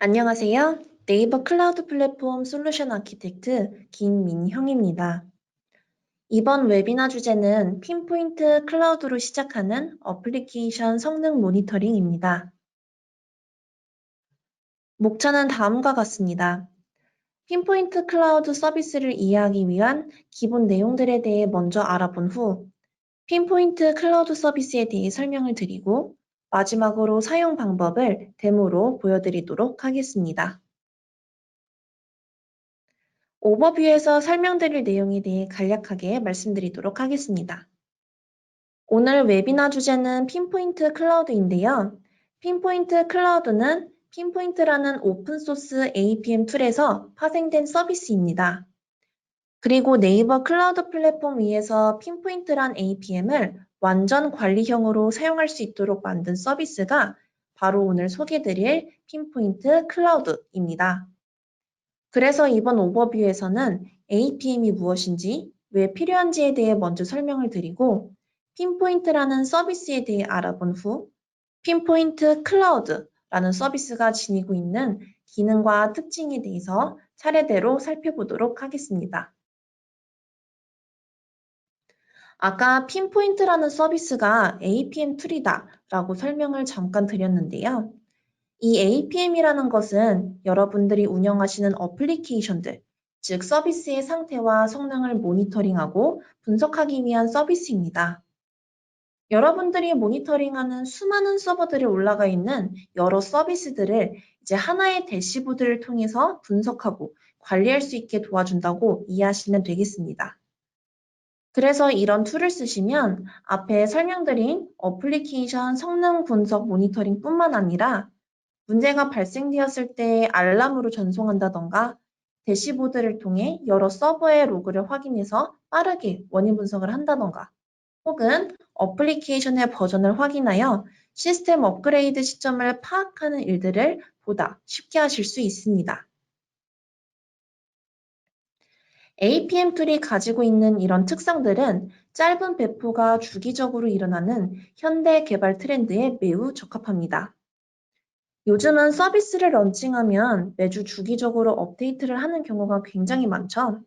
안녕하세요. 네이버 클라우드 플랫폼 솔루션 아키텍트 김민형입니다. 이번 웨비나 주제는 핀포인트 클라우드로 시작하는 어플리케이션 성능 모니터링입니다. 목차는 다음과 같습니다. 핀포인트 클라우드 서비스를 이해하기 위한 기본 내용들에 대해 먼저 알아본 후, 핀포인트 클라우드 서비스에 대해 설명을 드리고, 마지막으로 사용 방법을 데모로 보여드리도록 하겠습니다. 오버뷰에서 설명드릴 내용에 대해 간략하게 말씀드리도록 하겠습니다. 오늘 웨비나 주제는 핀포인트 클라우드인데요. 핀포인트 클라우드는 핀포인트라는 오픈소스 APM 툴에서 파생된 서비스입니다. 그리고 네이버 클라우드 플랫폼 위에서 핀포인트란 APM을 완전 관리형으로 사용할 수 있도록 만든 서비스가 바로 오늘 소개드릴 핀포인트 클라우드입니다. 그래서 이번 오버뷰에서는 APM이 무엇인지, 왜 필요한지에 대해 먼저 설명을 드리고, 핀포인트라는 서비스에 대해 알아본 후, 핀포인트 클라우드라는 서비스가 지니고 있는 기능과 특징에 대해서 차례대로 살펴보도록 하겠습니다. 아까 핀포인트라는 서비스가 APM 툴이다 라고 설명을 잠깐 드렸는데요. 이 APM이라는 것은 여러분들이 운영하시는 어플리케이션들, 즉 서비스의 상태와 성능을 모니터링하고 분석하기 위한 서비스입니다. 여러분들이 모니터링하는 수많은 서버들에 올라가 있는 여러 서비스들을 이제 하나의 대시보드를 통해서 분석하고 관리할 수 있게 도와준다고 이해하시면 되겠습니다. 그래서 이런 툴을 쓰시면 앞에 설명드린 어플리케이션 성능 분석 모니터링 뿐만 아니라 문제가 발생되었을 때 알람으로 전송한다던가 대시보드를 통해 여러 서버의 로그를 확인해서 빠르게 원인 분석을 한다던가 혹은 어플리케이션의 버전을 확인하여 시스템 업그레이드 시점을 파악하는 일들을 보다 쉽게 하실 수 있습니다. APM 툴이 가지고 있는 이런 특성들은 짧은 배포가 주기적으로 일어나는 현대 개발 트렌드에 매우 적합합니다. 요즘은 서비스를 런칭하면 매주 주기적으로 업데이트를 하는 경우가 굉장히 많죠.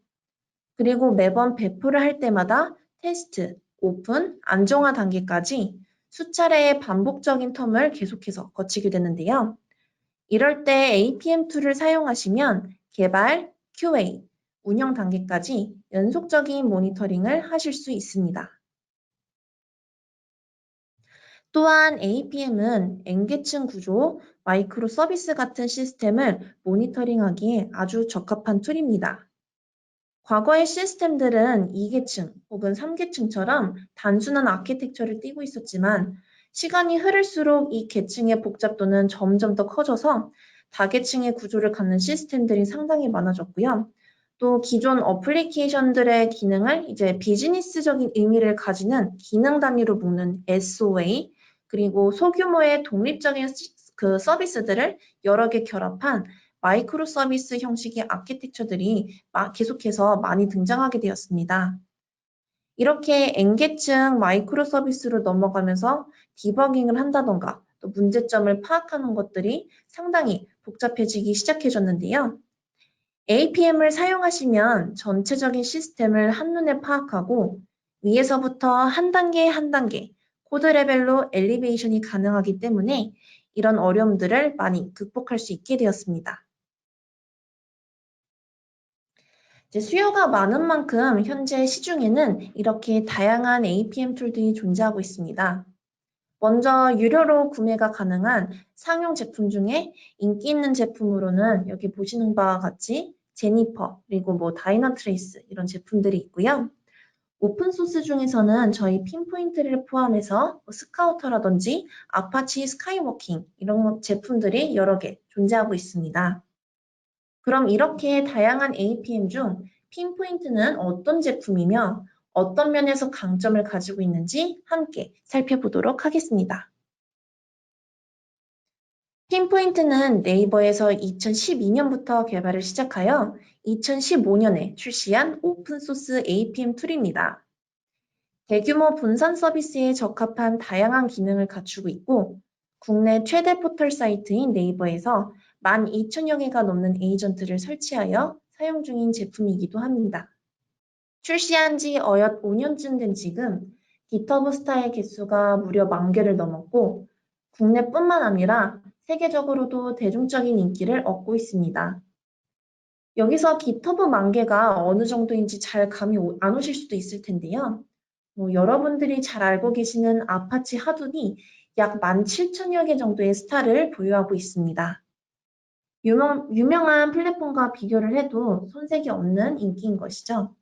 그리고 매번 배포를 할 때마다 테스트, 오픈, 안정화 단계까지 수차례의 반복적인 텀을 계속해서 거치게 되는데요. 이럴 때 APM 툴을 사용하시면 개발, QA, 운영 단계까지 연속적인 모니터링을 하실 수 있습니다. 또한 APM은 N계층 구조, 마이크로 서비스 같은 시스템을 모니터링하기에 아주 적합한 툴입니다. 과거의 시스템들은 2계층 혹은 3계층처럼 단순한 아키텍처를 띠고 있었지만 시간이 흐를수록 이 계층의 복잡도는 점점 더 커져서 다계층의 구조를 갖는 시스템들이 상당히 많아졌고요. 또 기존 어플리케이션들의 기능을 이제 비즈니스적인 의미를 가지는 기능 단위로 묶는 SOA, 그리고 소규모의 독립적인 그 서비스들을 여러 개 결합한 마이크로 서비스 형식의 아키텍처들이 계속해서 많이 등장하게 되었습니다. 이렇게 N계층 마이크로 서비스로 넘어가면서 디버깅을 한다던가 또 문제점을 파악하는 것들이 상당히 복잡해지기 시작해졌는데요. APM을 사용하시면 전체적인 시스템을 한눈에 파악하고 위에서부터 한 단계 한 단계 코드 레벨로 엘리베이션이 가능하기 때문에 이런 어려움들을 많이 극복할 수 있게 되었습니다. 이제 수요가 많은 만큼 현재 시중에는 이렇게 다양한 APM 툴들이 존재하고 있습니다. 먼저 유료로 구매가 가능한 상용 제품 중에 인기 있는 제품으로는 여기 보시는 바와 같이 제니퍼, 그리고 다이너트레이스 이런 제품들이 있고요. 오픈소스 중에서는 저희 핀포인트를 포함해서 스카우터라든지 아파치 스카이워킹 이런 제품들이 여러 개 존재하고 있습니다. 그럼 이렇게 다양한 APM 중 핀포인트는 어떤 제품이며 어떤 면에서 강점을 가지고 있는지 함께 살펴보도록 하겠습니다. 핀포인트는 네이버에서 2012년부터 개발을 시작하여 2015년에 출시한 오픈소스 APM 툴입니다. 대규모 분산 서비스에 적합한 다양한 기능을 갖추고 있고 국내 최대 포털 사이트인 네이버에서 12,000여 개가 넘는 에이전트를 설치하여 사용 중인 제품이기도 합니다. 출시한 지 어엿 5년쯤 된 지금 GitHub 스타의 개수가 무려 10,000개를 넘었고 국내뿐만 아니라 세계적으로도 대중적인 인기를 얻고 있습니다. 여기서 GitHub 10,000개가 어느 정도인지 잘 감이 안 오실 수도 있을 텐데요. 여러분들이 잘 알고 계시는 아파치 하둡이 약 17,000여 개 정도의 스타를 보유하고 있습니다. 유명한 플랫폼과 비교를 해도 손색이 없는 인기인 것이죠.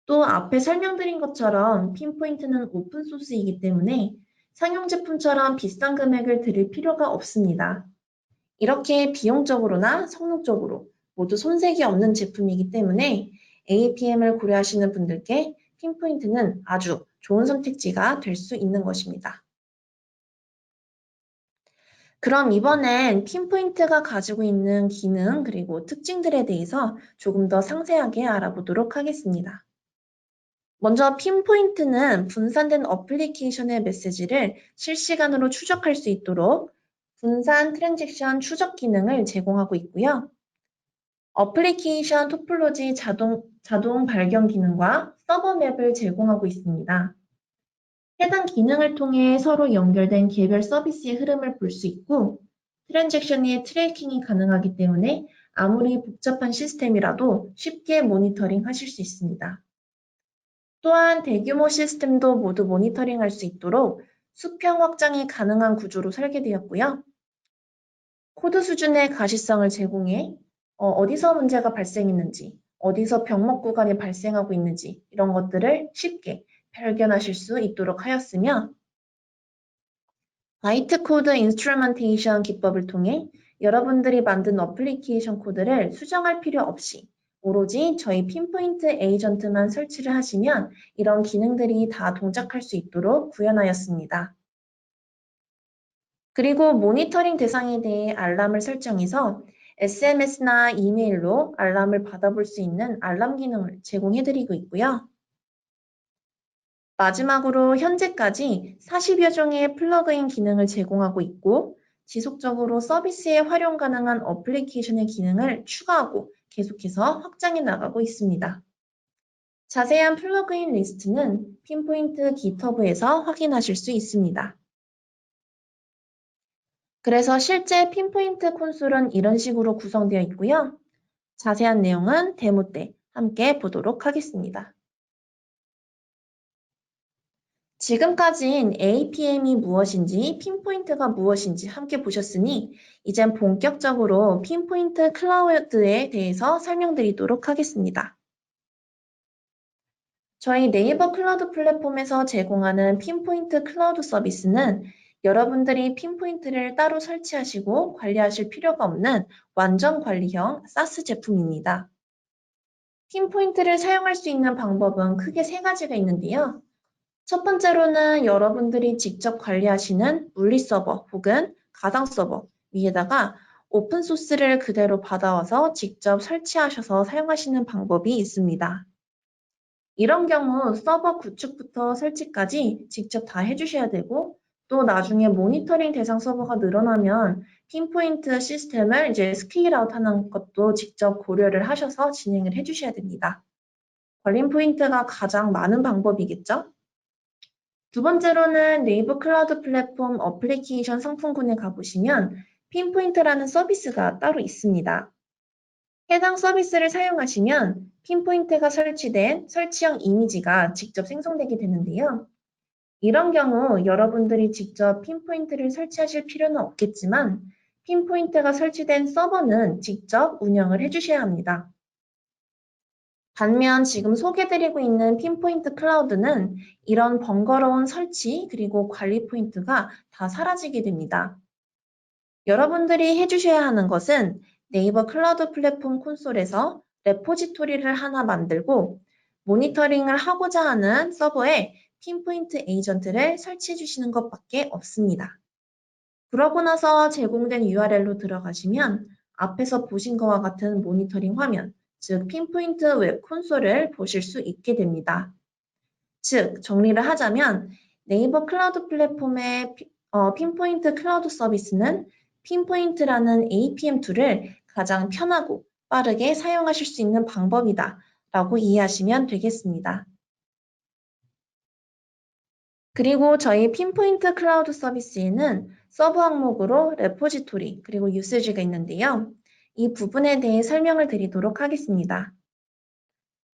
또 앞에 설명드린 것처럼 핀포인트는 오픈소스이기 때문에 상용 제품처럼 비싼 금액을 들일 필요가 없습니다. 이렇게 비용적으로나 성능적으로 모두 손색이 없는 제품이기 때문에 APM을 고려하시는 분들께 핀포인트는 아주 좋은 선택지가 될 수 있는 것입니다. 그럼 이번엔 핀포인트가 가지고 있는 기능 그리고 특징들에 대해서 조금 더 상세하게 알아보도록 하겠습니다. 먼저 핀포인트는 분산된 어플리케이션의 메시지를 실시간으로 추적할 수 있도록 분산 트랜잭션 추적 기능을 제공하고 있고요. 어플리케이션 토폴로지 자동 발견 기능과 서버 맵을 제공하고 있습니다. 해당 기능을 통해 서로 연결된 개별 서비스의 흐름을 볼 수 있고 트랜잭션의 트래킹이 가능하기 때문에 아무리 복잡한 시스템이라도 쉽게 모니터링 하실 수 있습니다. 또한 대규모 시스템도 모두 모니터링할 수 있도록 수평 확장이 가능한 구조로 설계되었고요. 코드 수준의 가시성을 제공해 어디서 문제가 발생했는지, 어디서 병목 구간이 발생하고 있는지 이런 것들을 쉽게 발견하실 수 있도록 하였으며 바이트 코드 인스트루먼테이션 기법을 통해 여러분들이 만든 어플리케이션 코드를 수정할 필요 없이 오로지 저희 핀포인트 에이전트만 설치를 하시면 이런 기능들이 다 동작할 수 있도록 구현하였습니다. 그리고 모니터링 대상에 대해 알람을 설정해서 SMS나 이메일로 알람을 받아볼 수 있는 알람 기능을 제공해드리고 있고요. 마지막으로 현재까지 40여 종의 플러그인 기능을 제공하고 있고 지속적으로 서비스에 활용 가능한 어플리케이션의 기능을 추가하고 계속해서 확장해 나가고 있습니다. 자세한 플러그인 리스트는 핀포인트 GitHub에서 확인하실 수 있습니다. 그래서 실제 핀포인트 콘솔은 이런 식으로 구성되어 있고요. 자세한 내용은 데모 때 함께 보도록 하겠습니다. 지금까진 APM이 무엇인지, 핀포인트가 무엇인지 함께 보셨으니 이젠 본격적으로 핀포인트 클라우드에 대해서 설명드리도록 하겠습니다. 저희 네이버 클라우드 플랫폼에서 제공하는 핀포인트 클라우드 서비스는 여러분들이 핀포인트를 따로 설치하시고 관리하실 필요가 없는 완전 관리형 SaaS 제품입니다. 핀포인트를 사용할 수 있는 방법은 크게 3가지가 있는데요. 첫 번째로는 여러분들이 직접 관리하시는 물리 서버 혹은 가상 서버 위에다가 오픈소스를 그대로 받아와서 직접 설치하셔서 사용하시는 방법이 있습니다. 이런 경우 서버 구축부터 설치까지 직접 다 해주셔야 되고 또 나중에 모니터링 대상 서버가 늘어나면 핀포인트 시스템을 이제 스케일아웃 하는 것도 직접 고려를 하셔서 진행을 해주셔야 됩니다. 걸림 포인트가 가장 많은 방법이겠죠? 두 번째로는 네이버 클라우드 플랫폼 어플리케이션 상품군에 가보시면 핀포인트라는 서비스가 따로 있습니다. 해당 서비스를 사용하시면 핀포인트가 설치된 설치형 이미지가 직접 생성되게 되는데요. 이런 경우 여러분들이 직접 핀포인트를 설치하실 필요는 없겠지만 핀포인트가 설치된 서버는 직접 운영을 해주셔야 합니다. 반면 지금 소개드리고 있는 핀포인트 클라우드는 이런 번거로운 설치 그리고 관리 포인트가 다 사라지게 됩니다. 여러분들이 해주셔야 하는 것은 네이버 클라우드 플랫폼 콘솔에서 레포지토리를 하나 만들고 모니터링을 하고자 하는 서버에 핀포인트 에이전트를 설치해 주시는 것밖에 없습니다. 그러고 나서 제공된 URL로 들어가시면 앞에서 보신 것과 같은 모니터링 화면, 즉 핀포인트 웹 콘솔을 보실 수 있게 됩니다. 즉 정리를 하자면 네이버 클라우드 플랫폼의 핀포인트 클라우드 서비스는 핀포인트라는 APM 툴을 가장 편하고 빠르게 사용하실 수 있는 방법이다 라고 이해하시면 되겠습니다. 그리고 저희 핀포인트 클라우드 서비스에는 서브 항목으로 레포지토리 그리고 유세지가 있는데요. 이 부분에 대해 설명을 드리도록 하겠습니다.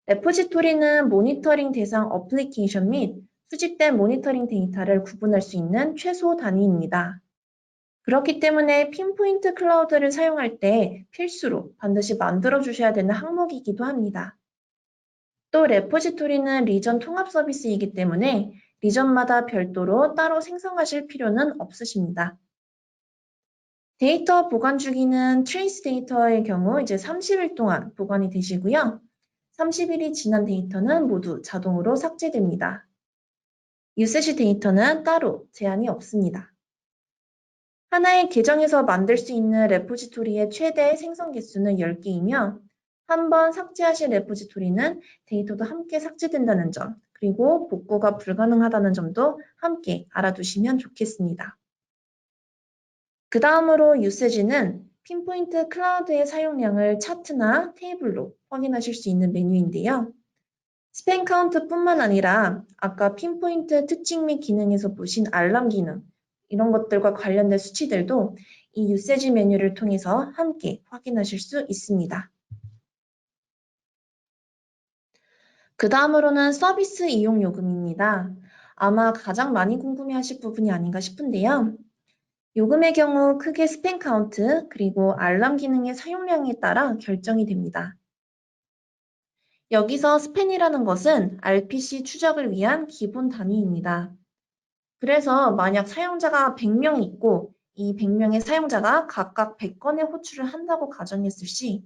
레포지토리는 모니터링 대상 어플리케이션 및 수집된 모니터링 데이터를 구분할 수 있는 최소 단위입니다. 그렇기 때문에 핀포인트 클라우드를 사용할 때 필수로 반드시 만들어 주셔야 되는 항목이기도 합니다. 또 레포지토리는 리전 통합 서비스이기 때문에 리전마다 별도로 따로 생성하실 필요는 없으십니다. 데이터 보관 주기는 트레이스 데이터의 경우 이제 30일 동안 보관이 되시고요. 30일이 지난 데이터는 모두 자동으로 삭제됩니다. 유세시 데이터는 따로 제한이 없습니다. 하나의 계정에서 만들 수 있는 레포지토리의 최대 생성 개수는 10개이며 한 번 삭제하신 레포지토리는 데이터도 함께 삭제된다는 점, 그리고 복구가 불가능하다는 점도 함께 알아두시면 좋겠습니다. 그 다음으로 유세지는 핀포인트 클라우드의 사용량을 차트나 테이블로 확인하실 수 있는 메뉴인데요. 스팸 카운트뿐만 아니라 아까 핀포인트 특징 및 기능에서 보신 알람 기능, 이런 것들과 관련된 수치들도 이 유세지 메뉴를 통해서 함께 확인하실 수 있습니다. 그 다음으로는 서비스 이용 요금입니다. 아마 가장 많이 궁금해하실 부분이 아닌가 싶은데요. 요금의 경우 크게 스팸 카운트 그리고 알람 기능의 사용량에 따라 결정이 됩니다. 여기서 스팬이라는 것은 RPC 추적을 위한 기본 단위입니다. 그래서 만약 사용자가 100명 있고 이 100명의 사용자가 각각 100건의 호출을 한다고 가정했을 시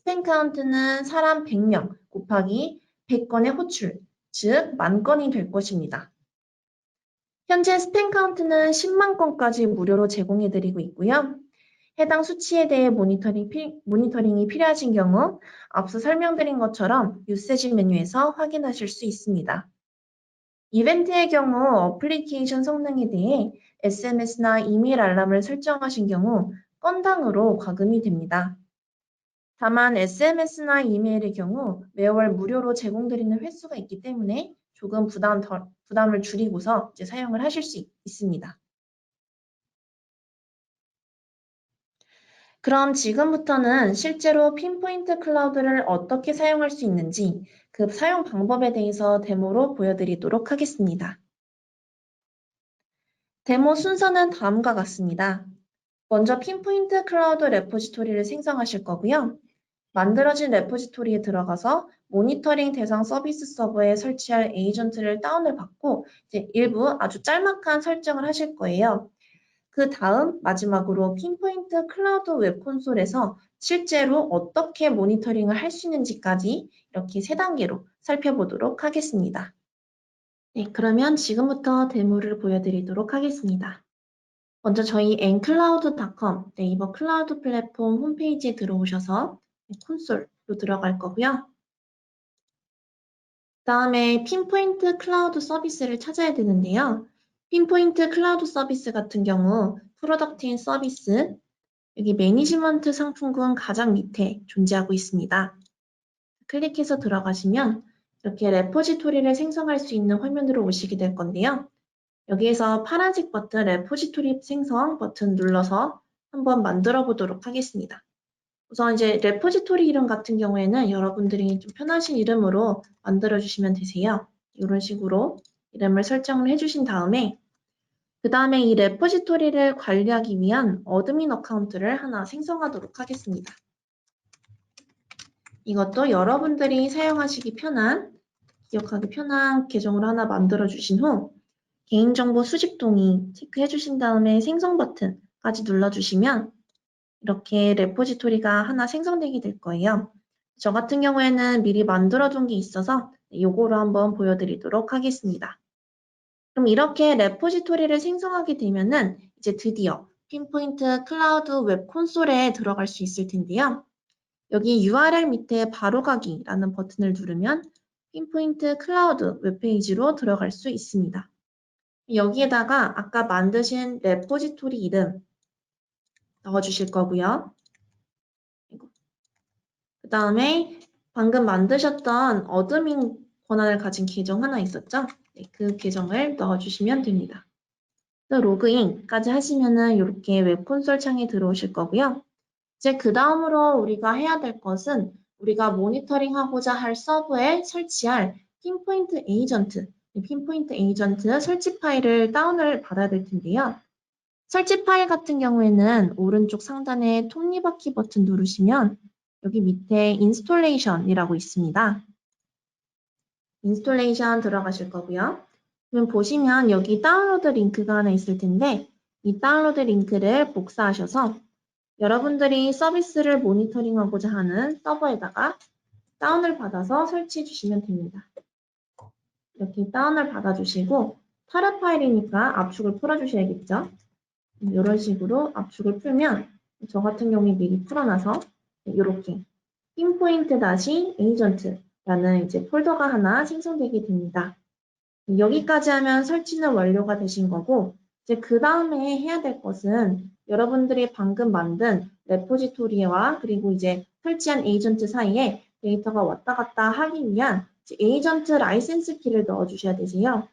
스팸 카운트는 사람 100명 곱하기 100건의 호출, 즉 10,000건이 될 것입니다. 현재 스팸 카운트는 10만 건까지 무료로 제공해드리고 있고요. 해당 수치에 대해 모니터링이 필요하신 경우 앞서 설명드린 것처럼 유세지 메뉴에서 확인하실 수 있습니다. 이벤트의 경우 어플리케이션 성능에 대해 SMS나 이메일 알람을 설정하신 경우 건당으로 과금이 됩니다. 다만 SMS나 이메일의 경우 매월 무료로 제공드리는 횟수가 있기 때문에 조금 부담을 줄이고서 이제 사용을 하실 수 있습니다. 그럼 지금부터는 실제로 핀포인트 클라우드를 어떻게 사용할 수 있는지 그 사용 방법에 대해서 데모로 보여드리도록 하겠습니다. 데모 순서는 다음과 같습니다. 먼저 핀포인트 클라우드 레포지토리를 생성하실 거고요. 만들어진 레포지토리에 들어가서 모니터링 대상 서비스 서버에 설치할 에이전트를 다운을 받고 이제 일부 아주 짤막한 설정을 하실 거예요. 그 다음 마지막으로 핀포인트 클라우드 웹 콘솔에서 실제로 어떻게 모니터링을 할 수 있는지까지 이렇게 3단계로 살펴보도록 하겠습니다. 네, 그러면 지금부터 데모를 보여드리도록 하겠습니다. 먼저 저희 ncloud.com 네이버 클라우드 플랫폼 홈페이지에 들어오셔서 콘솔로 들어갈 거고요. 다음에 핀포인트 클라우드 서비스를 찾아야 되는데요. 핀포인트 클라우드 서비스 같은 경우 프로덕트인 서비스, 여기 매니지먼트 상품군 가장 밑에 존재하고 있습니다. 클릭해서 들어가시면 이렇게 레포지토리를 생성할 수 있는 화면으로 오시게 될 건데요. 여기에서 파란색 버튼 레포지토리 생성 버튼 눌러서 한번 만들어 보도록 하겠습니다. 우선 이제 레포지토리 이름 같은 경우에는 여러분들이 좀 편하신 이름으로 만들어 주시면 되세요. 이런 식으로 이름을 설정을 해주신 다음에 그 다음에 이 레포지토리를 관리하기 위한 어드민 어카운트를 하나 생성하도록 하겠습니다. 이것도 여러분들이 사용하시기 편한, 기억하기 편한 계정을 하나 만들어 주신 후 개인정보 수집 동의 체크해 주신 다음에 생성 버튼까지 눌러주시면 이렇게 레포지토리가 하나 생성되게 될 거예요. 저 같은 경우에는 미리 만들어 둔 게 있어서 요거를 한번 보여드리도록 하겠습니다. 그럼 이렇게 레포지토리를 생성하게 되면은 이제 드디어 핀포인트 클라우드 웹 콘솔에 들어갈 수 있을 텐데요. 여기 URL 밑에 바로가기라는 버튼을 누르면 핀포인트 클라우드 웹페이지로 들어갈 수 있습니다. 여기에다가 아까 만드신 레포지토리 이름, 넣어주실 거고요. 그 다음에 방금 만드셨던 어드민 권한을 가진 계정 하나 있었죠? 네, 그 계정을 넣어주시면 됩니다. 로그인까지 하시면은 이렇게 웹 콘솔 창에 들어오실 거고요. 이제 그 다음으로 우리가 해야 될 것은 우리가 모니터링하고자 할 서버에 설치할 핀포인트 에이전트, 핀포인트 에이전트 설치 파일을 다운을 받아야 될 텐데요. 설치 파일 같은 경우에는 오른쪽 상단에 톱니바퀴 버튼 누르시면 여기 밑에 인스톨레이션이라고 있습니다. 인스톨레이션 들어가실 거고요. 그럼 보시면 여기 다운로드 링크가 하나 있을 텐데 이 다운로드 링크를 복사하셔서 여러분들이 서비스를 모니터링하고자 하는 서버에다가 다운을 받아서 설치해 주시면 됩니다. 이렇게 다운을 받아주시고 타르 파일이니까 압축을 풀어주셔야겠죠. 이런 식으로 압축을 풀면 저 같은 경우에 미리 풀어놔서 이렇게 핀포인트 다시 에이전트라는 이제 폴더가 하나 생성되게 됩니다. 여기까지 하면 설치는 완료가 되신 거고 이제 그 다음에 해야 될 것은 여러분들이 방금 만든 레포지토리와 그리고 이제 설치한 에이전트 사이에 데이터가 왔다 갔다 하기 위한 에이전트 라이센스 키를 넣어 주셔야 되세요.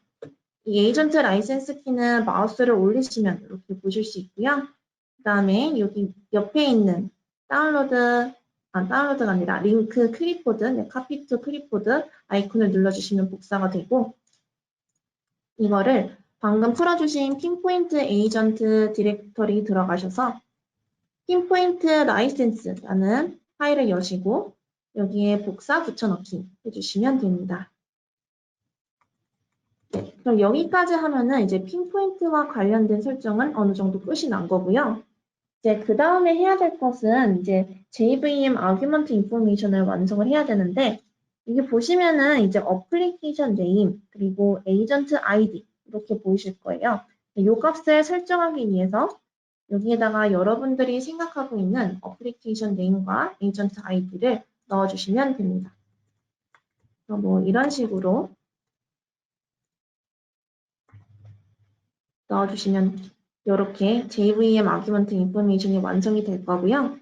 이 에이전트 라이센스 키는 마우스를 올리시면 이렇게 보실 수 있고요. 그 다음에 여기 옆에 있는 다운로드가 아니라 링크 클립보드, 카피 투 클립보드 아이콘을 눌러주시면 복사가 되고 이거를 방금 풀어주신 핀포인트 에이전트 디렉터리 들어가셔서 핀포인트 라이센스라는 파일을 여시고 여기에 복사 붙여넣기 해주시면 됩니다. 네, 그럼 여기까지 하면은 이제 핀포인트와 관련된 설정은 어느 정도 끝이 난 거고요. 이제 그 다음에 해야 될 것은 이제 JVM 아규먼트 인포메이션을 완성을 해야 되는데 이게 보시면은 이제 어플리케이션 네임 그리고 에이전트 아이디 이렇게 보이실 거예요. 이 값을 설정하기 위해서 여기에다가 여러분들이 생각하고 있는 어플리케이션 네임과 에이전트 아이디를 넣어주시면 됩니다. 뭐 이런 식으로 넣어주시면 이렇게 JVM 아규먼트 인포메이션이 완성이 될 거고요.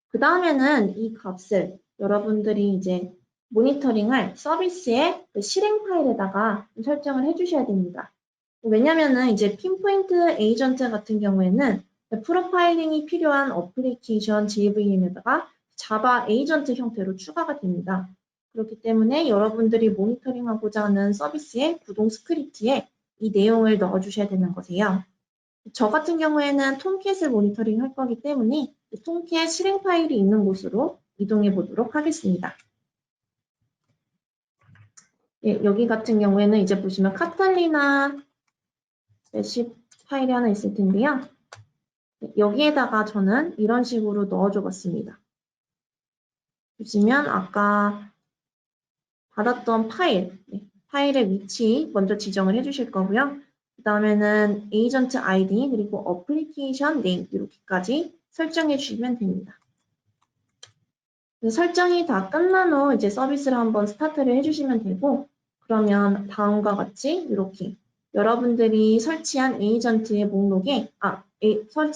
그 다음에는 이 값을 여러분들이 이제 모니터링할 서비스의 그 실행 파일에다가 설정을 해주셔야 됩니다. 왜냐면은 이제 핀포인트 에이전트 같은 경우에는 프로파일링이 필요한 어플리케이션 JVM에다가 자바 에이전트 형태로 추가가 됩니다. 그렇기 때문에 여러분들이 모니터링하고자 하는 서비스의 구동 스크립트에 이 내용을 넣어주셔야 되는 거세요. 저 같은 경우에는 톰캣을 모니터링 할 거기 때문에 톰캣 실행 파일이 있는 곳으로 이동해 보도록 하겠습니다. 예, 여기 같은 경우에는 이제 보시면 카탈리나 레시 파일이 하나 있을 텐데요. 여기에다가 저는 이런 식으로 넣어줘 봤습니다. 보시면 아까 받았던 파일, 파일의 위치 먼저 지정을 해주실 거고요. 그 다음에는 에이전트 아이디 그리고 어플리케이션 네임 이렇게까지 설정해 주시면 됩니다. 설정이 다 끝난 후 이제 서비스를 한번 스타트를 해주시면 되고 그러면 다음과 같이 이렇게 여러분들이 설치한 에이전트의 목록에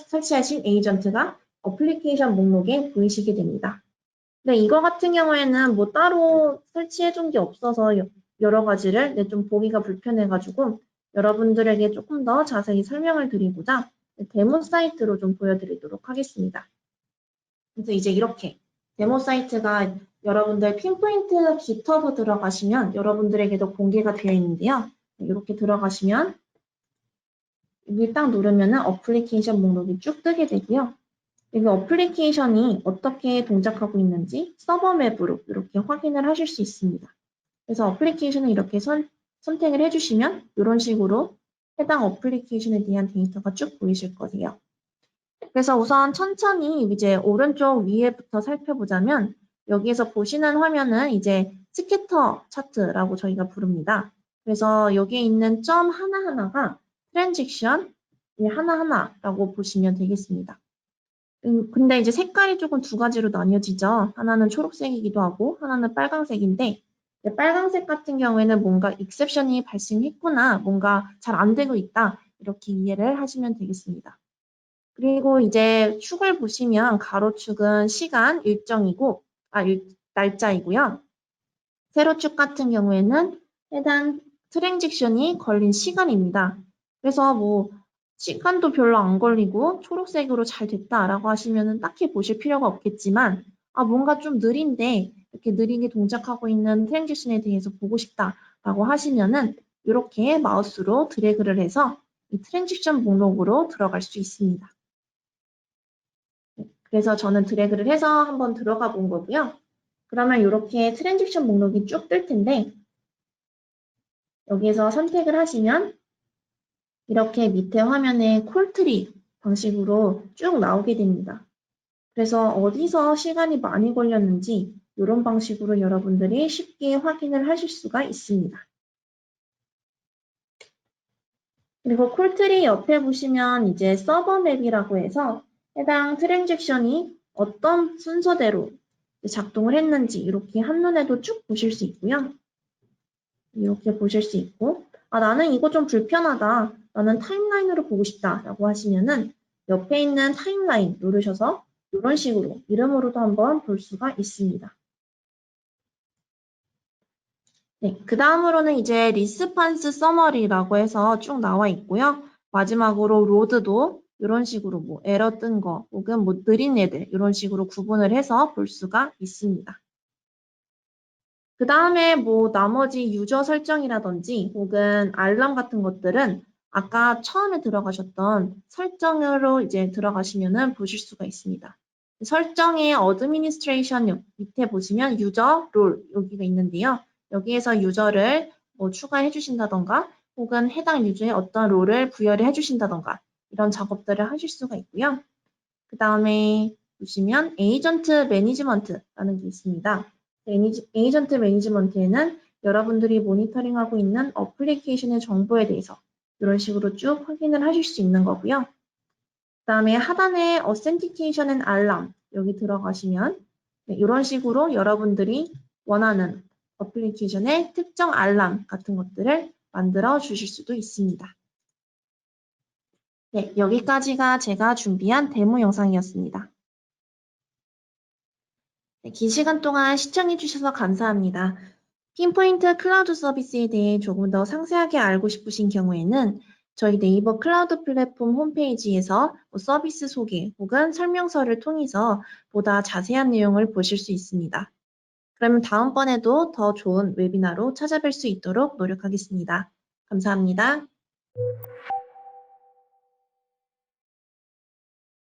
설치하신 에이전트가 어플리케이션 목록에 보이시게 됩니다. 근데 이거 같은 경우에는 뭐 따로 설치해 준 게 없어서 여러 가지를 좀 보기가 불편해가지고 여러분들에게 조금 더 자세히 설명을 드리고자 데모 사이트로 좀 보여드리도록 하겠습니다. 그래서 이제 이렇게 데모 사이트가 여러분들 핀포인트 깃허브 들어가시면 여러분들에게도 공개가 되어 있는데요. 이렇게 들어가시면 여기 딱 누르면은 어플리케이션 목록이 쭉 뜨게 되고요. 여기 어플리케이션이 어떻게 동작하고 있는지 서버 맵으로 이렇게 확인을 하실 수 있습니다. 그래서 어플리케이션을 이렇게 선택을 해주시면 이런 식으로 해당 어플리케이션에 대한 데이터가 쭉 보이실 거예요. 그래서 우선 천천히 이제 오른쪽 위에부터 살펴보자면 여기에서 보시는 화면은 이제 스캐터 차트라고 저희가 부릅니다. 그래서 여기에 있는 점 하나하나가 트랜지션 하나하나라고 보시면 되겠습니다. 근데 이제 색깔이 조금 두 가지로 나뉘어지죠. 하나는 초록색이기도 하고 하나는 빨강색인데 빨강색 같은 경우에는 뭔가 익셉션이 발생했구나, 뭔가 잘 안 되고 있다 이렇게 이해를 하시면 되겠습니다. 그리고 이제 축을 보시면 가로축은 시간 일정이고, 날짜이고요. 세로축 같은 경우에는 해당 트랜지션이 걸린 시간입니다. 그래서 뭐 시간도 별로 안 걸리고 초록색으로 잘 됐다라고 하시면은 딱히 보실 필요가 없겠지만 뭔가 좀 느린데 이렇게 느리게 동작하고 있는 트랜지션에 대해서 보고 싶다라고 하시면은 이렇게 마우스로 드래그를 해서 이 트랜지션 목록으로 들어갈 수 있습니다. 그래서 저는 드래그를 해서 한번 들어가 본 거고요. 그러면 이렇게 트랜지션 목록이 쭉 뜰 텐데 여기에서 선택을 하시면 이렇게 밑에 화면에 콜트리 방식으로 쭉 나오게 됩니다. 그래서 어디서 시간이 많이 걸렸는지 이런 방식으로 여러분들이 쉽게 확인을 하실 수가 있습니다. 그리고 콜트리 옆에 보시면 이제 서버 맵이라고 해서 해당 트랜잭션이 어떤 순서대로 작동을 했는지 이렇게 한눈에도 쭉 보실 수 있고요. 이렇게 보실 수 있고 나는 이거 좀 불편하다. 나는 타임라인으로 보고 싶다. 라고 하시면은 옆에 있는 타임라인 누르셔서 이런 식으로 이름으로도 한번 볼 수가 있습니다. 네, 그 다음으로는 이제 리스판스 서머리라고 해서 쭉 나와 있고요. 마지막으로 로드도 이런 식으로 뭐 에러 뜬 거 혹은 뭐 느린 애들 이런 식으로 구분을 해서 볼 수가 있습니다. 그 다음에 뭐 나머지 유저 설정이라든지 혹은 알람 같은 것들은 아까 처음에 들어가셨던 설정으로 이제 들어가시면은 보실 수가 있습니다. 설정의 어드미니스트레이션 밑에 보시면 유저 롤 여기가 있는데요. 여기에서 유저를 뭐 추가해 주신다던가 혹은 해당 유저에 어떤 롤을 부여를 해 주신다던가 이런 작업들을 하실 수가 있고요. 그 다음에 보시면 에이전트 매니지먼트라는 게 있습니다. 에이전트 매니지먼트에는 여러분들이 모니터링하고 있는 어플리케이션의 정보에 대해서 이런 식으로 쭉 확인을 하실 수 있는 거고요. 그 다음에 하단에 어센티케이션 앤 알람 여기 들어가시면 이런 식으로 여러분들이 원하는 어플리케이션의 특정 알람 같은 것들을 만들어 주실 수도 있습니다. 네, 여기까지가 제가 준비한 데모 영상이었습니다. 네, 긴 시간 동안 시청해주셔서 감사합니다. 핀포인트 클라우드 서비스에 대해 조금 더 상세하게 알고 싶으신 경우에는 저희 네이버 클라우드 플랫폼 홈페이지에서 서비스 소개 혹은 설명서를 통해서 보다 자세한 내용을 보실 수 있습니다. 그러면 다음번에도 더 좋은 웨비나로 찾아뵐 수 있도록 노력하겠습니다. 감사합니다.